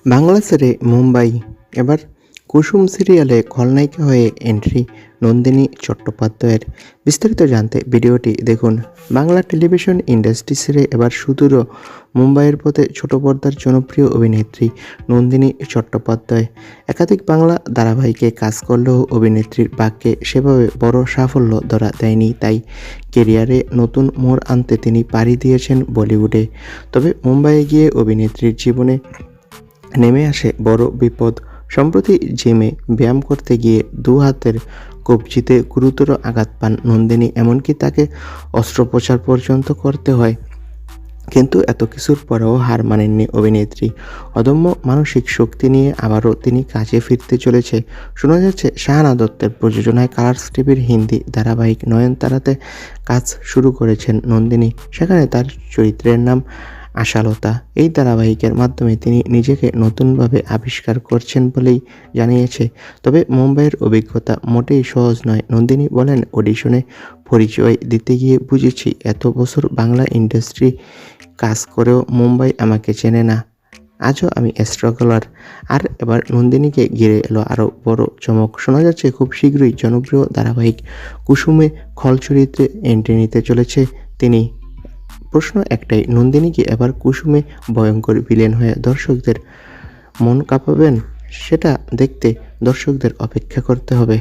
বাংলা ছেড়ে মুম্বাই, এবার কুসুম সিরিয়ালে খলনায়িকা হয়ে এন্ট্রি নন্দিনী চট্টোপাধ্যায়ের। বিস্তারিত জানতে ভিডিওটি দেখুন। বাংলা টেলিভিশন ইন্ডাস্ট্রি ছেড়ে এবার সুদূর মুম্বাইয়ের পথে ছোট পর্দার জনপ্রিয় অভিনেত্রী নন্দিনী চট্টোপাধ্যায়। একাধিক বাংলা ধারাবাহিকে কাজ করলেও অভিনেত্রীর ভাগ্যে সেভাবে বড় সাফল্য ধরা দেয়নি, তাই কেরিয়ারে নতুন মোড় আনতে তিনি পাড়ি দিয়েছেন বলিউডে। তবে মুম্বাইয়ে গিয়ে অভিনেত্রীর জীবনে নেমে আসে বড় বিপদ। সম্প্রতি জিমে ব্যায়াম করতে গিয়ে হাতের কবজিতে গুরুতর আঘাত পান নন্দিনী, এমনকি তাকে অস্ত্রোপচার পর্যন্ত করতে হয়। কিন্তু এত কিছুর পরেও হার মানেননি অভিনেত্রী। অদম্য মানসিক শক্তি নিয়ে আবারও তিনি কাজে ফিরতে চলেছে। শোনা যাচ্ছে শাহানা দত্তের প্রযোজনায় কালার্স টিভির হিন্দি ধারাবাহিক নয়নতারাতে কাজ শুরু করেছেন নন্দিনী। সেখানে তার চরিত্রের নাম আশালতা। এই ধারাবাহিকের মাধ্যমে তিনি নিজেকে নতুনভাবে আবিষ্কার করছেন বলেই জানিয়েছে। তবে মুম্বাইয়ের অভিজ্ঞতা মোটেই সহজ নয়। নন্দিনী বলেন, অডিশনে পরিচয় দিতে গিয়ে বুঝেছি এত বছর বাংলা ইন্ডাস্ট্রি কাজ করেও মুম্বাই আমাকে চেনে না। আজও আমি স্ট্রাগলার। আর এবার নন্দিনীকে ঘিরে এলো আরও বড় চমক। শোনা যাচ্ছে খুব শীঘ্রই জনপ্রিয় ধারাবাহিক কুসুমে খল চরিত্রে এন্ট্রি নিতে চলেছে তিনি। প্রশ্ন একটাই, নন্দিনী কি এবার কুসুমে ভয়ঙ্কর ভিলেন হয়ে দর্শকদের মন কাঁপাবেন? সেটা দেখতে দর্শকদের অপেক্ষা করতে হবে।